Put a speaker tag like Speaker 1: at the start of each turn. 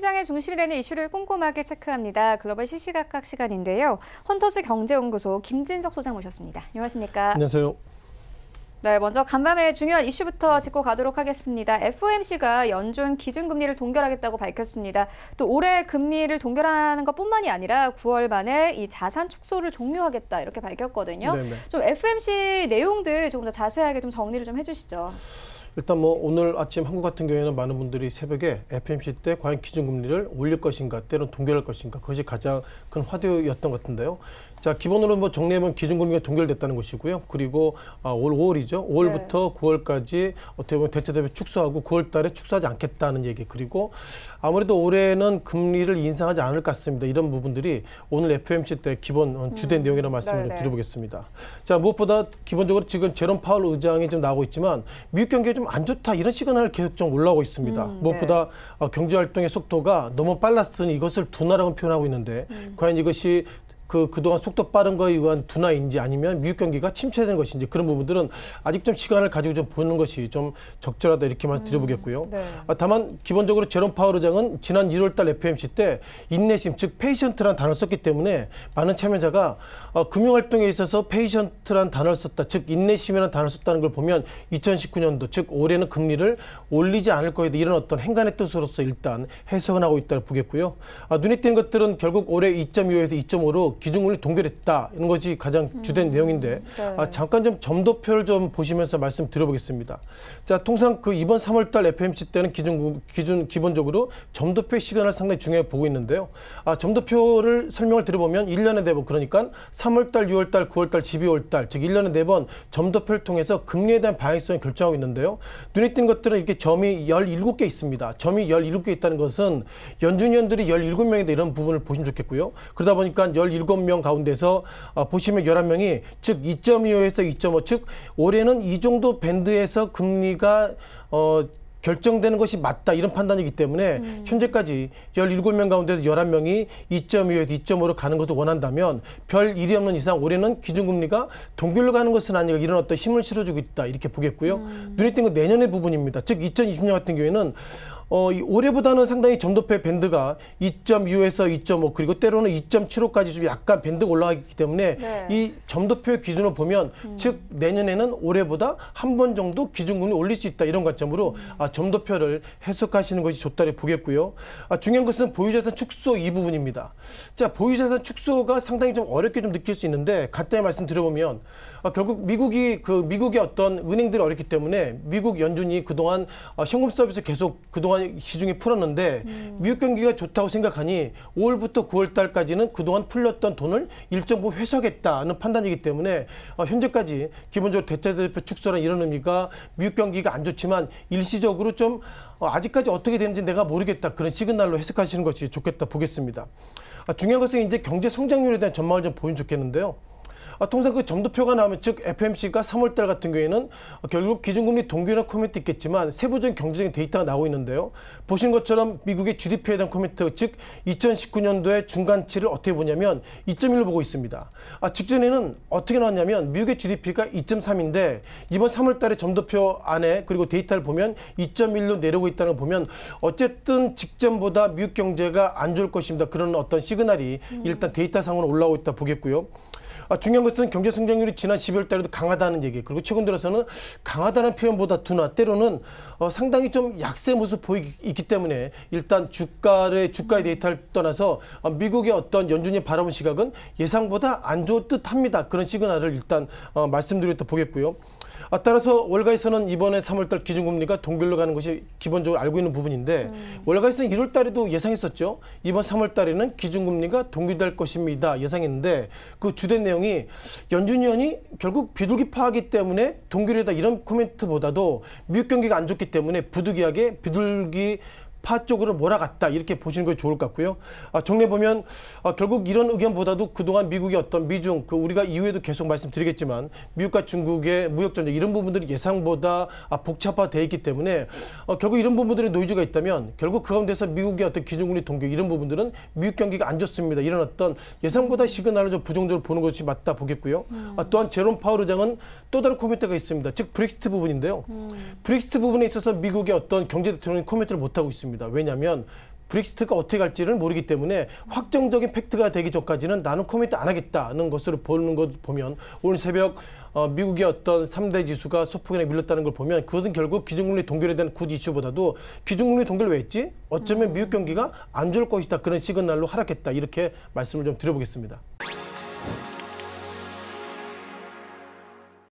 Speaker 1: 시장의 중심이 되는 이슈를 꼼꼼하게 체크합니다. 글로벌 시시각각 시간인데요. 헌터스 경제연구소 김진석 소장 모셨습니다. 안녕하십니까?
Speaker 2: 안녕하세요.
Speaker 1: 네, 먼저 간밤에 중요한 이슈부터 짚고 가도록 하겠습니다. FOMC가 연준 기준금리를 동결하겠다고 밝혔습니다. 또 올해 금리를 동결하는 것뿐만이 아니라 9월 말에 이 자산 축소를 종료하겠다 이렇게 밝혔거든요.
Speaker 2: 네네.
Speaker 1: 좀 FOMC 내용들 조금 더 자세하게 좀 정리를 좀 해주시죠.
Speaker 2: 일단 오늘 아침 한국 같은 경우에는 많은 분들이 새벽에 FOMC 때 과연 기준금리를 올릴 것인가, 때론 동결할 것인가, 그것이 가장 큰 화두였던 것 같은데요. 자, 기본으로 정리해보면 기준금리가 동결됐다는 것이고요. 그리고 올 5월이죠. 5월부터 9월까지 어떻게 보면 대체 대비 축소하고 9월 달에 축소하지 않겠다는 얘기. 그리고 아무래도 올해는 금리를 인상하지 않을 것 같습니다. 이런 부분들이 오늘 FOMC 때 기본 주된 내용이라는 말씀을 좀 드려보겠습니다. 자, 무엇보다 기본적으로 지금 제롬 파월 의장이 좀 나오고 있지만 미국 경기가 좀 안 좋다 이런 시그널을 계속 좀 올라오고 있습니다. 무엇보다 경제 활동의 속도가 너무 빨랐으니 이것을 둔화라고 표현하고 있는데 과연 이것이 그동안 속도 빠른 거에 의한 둔화인지 아니면 미국 경기가 침체되는 것인지 그런 부분들은 아직 좀 시간을 가지고 좀 보는 것이 좀 적절하다 이렇게 말씀드려보겠고요.
Speaker 1: 네.
Speaker 2: 다만 기본적으로 제롬 파월 의장은 지난 1월 달 FOMC 때 인내심, 즉 페이션트라는 단어를 썼기 때문에 많은 참여자가 금융활동에 있어서 페이션트라는 단어를 썼다, 즉 인내심이라는 단어를 썼다는 걸 보면 2019년도, 즉 올해는 금리를 올리지 않을 거에 대한 이런 어떤 행간의 뜻으로서 일단 해석은 하고 있다고 보겠고요. 눈에 띄는 것들은 결국 올해 2.25에서 2.5로 기준금리 동결했다 이런 것이 가장 주된 내용인데 잠깐 좀 점도표를 좀 보시면서 말씀드려보겠습니다. 자, 통상 이번 3월달 FOMC 때는 기본적으로 점도표 시간을 상당히 중요하게 보고 있는데요. 점도표를 설명을 드려보면 1년에 4번, 그러니까 3월달, 6월달, 9월달, 12월달, 즉 1년에 4번 점도표를 통해서 금리에 대한 방향성을 결정하고 있는데요. 눈에 띄는 것들은 이렇게 점이 17개 있습니다. 점이 17개 있다는 것은 연준위원들이 17명이다 이런 부분을 보시면 좋겠고요. 그러다 보니까 17명 가운데서 보시면 11명이 즉 2.25에서 2.5, 즉 올해는 이 정도 밴드에서 금리가 결정되는 것이 맞다 이런 판단이기 때문에 현재까지 17명 가운데서 11명이 2.25에서 2.5로 가는 것을 원한다면 별 일이 없는 이상 올해는 기준금리가 동결로 가는 것은 아니고 이런 어떤 힘을 실어주고 있다 이렇게 보겠고요. 눈에 띄는 건 내년의 부분입니다. 즉 2020년 같은 경우에는 올해보다는 상당히 점도표의 밴드가 2.6에서 2.5 그리고 때로는 2.75까지 좀 약간 밴드가 올라가기 때문에 이 점도표의 기준을 보면 즉 내년에는 올해보다 한 번 정도 기준금리 올릴 수 있다 이런 관점으로 점도표를 해석하시는 것이 좋다고 보겠고요. 중요한 것은 보유자산 축소 이 부분입니다. 자, 보유자산 축소가 상당히 좀 어렵게 좀 느낄 수 있는데 간단히 말씀드려보면 결국 미국의 어떤 은행들이 어렵기 때문에 미국 연준이 그동안 현금 서비스 계속 그동안 시중에 풀었는데 미국 경기가 좋다고 생각하니 5월부터 9월 달까지는 그동안 풀렸던 돈을 일정 부분 회수하겠다는 판단이기 때문에 현재까지 기본적으로 대차대표 축소라는 이런 의미가 미국 경기가 안 좋지만 일시적으로 좀 아직까지 어떻게 되는지 내가 모르겠다 그런 시그널로 해석하시는 것이 좋겠다 보겠습니다. 중요한 것은 이제 경제 성장률에 대한 전망을 좀 보이면 좋겠는데요. 통상 점도표가 나오면 즉 FOMC가 3월달 같은 경우에는 결국 기준금리 동결이라는 코멘트 있겠지만 세부적인 경제적인 데이터가 나오고 있는데요. 보신 것처럼 미국의 GDP에 대한 코멘트, 즉 2019년도의 중간치를 어떻게 보냐면 2.1로 보고 있습니다. 직전에는 어떻게 나왔냐면 미국의 GDP가 2.3인데 이번 3월달에 점도표 안에 그리고 데이터를 보면 2.1로 내려오고 있다는 걸 보면 어쨌든 직전보다 미국 경제가 안 좋을 것입니다. 그런 어떤 시그널이 일단 데이터상으로 올라오고 있다 보겠고요. 중요한 것은 경제 성장률이 지난 12월 달에도 강하다는 얘기, 그리고 최근 들어서는 강하다는 표현보다 둔화, 때로는 상당히 좀 약세 모습 보이기 때문에 일단 주가의 데이터를 떠나서 미국의 어떤 연준이 바라본 시각은 예상보다 안 좋을 듯합니다. 그런 시그널을 일단 말씀드렸다 보겠고요. 따라서 월가에서는 이번에 3월달 기준금리가 동결로 가는 것이 기본적으로 알고 있는 부분인데 월가에서는 1월 달에도 예상했었죠. 이번 3월 달에는 기준금리가 동결될 것입니다. 예상했는데 그 주된 내용이 연준위원이 결국 비둘기 파하기 때문에 동결이다 이런 코멘트보다도 미국 경기가 안 좋기 때문에 부득이하게 비둘기 파 쪽으로 몰아갔다 이렇게 보시는 것이 좋을 것 같고요. 정리해보면 결국 이런 의견보다도 그동안 미국의 어떤 미중 우리가 이후에도 계속 말씀드리겠지만 미국과 중국의 무역전쟁 이런 부분들이 예상보다 복잡화되어 있기 때문에 결국 이런 부분들의 노이즈가 있다면 결국 그 가운데서 미국의 어떤 기준금리 동결 이런 부분들은 미국 경기가 안 좋습니다. 이런 어떤 예상보다 시그널을 좀 부정적으로 보는 것이 맞다 보겠고요. 또한 제롬 파월 의장은 또 다른 코멘트가 있습니다. 즉 브렉시트 부분인데요. 브렉시트 부분에 있어서 미국의 어떤 경제 대통령이 코멘트를 못하고 있습니다. 왜냐하면 브렉시트가 어떻게 갈지를 모르기 때문에 확정적인 팩트가 되기 전까지는 나는 코멘트 안 하겠다는 것으로 보는 것 보면 오늘 새벽 미국의 어떤 3대 지수가 소폭이나 밀렸다는 걸 보면 그것은 결국 기준금리 동결에 대한 굿 이슈보다도 기준금리 동결 왜 했지? 어쩌면 미국 경기가 안 좋을 것이다. 그런 시그널로 하락했다. 이렇게 말씀을 좀 드려보겠습니다.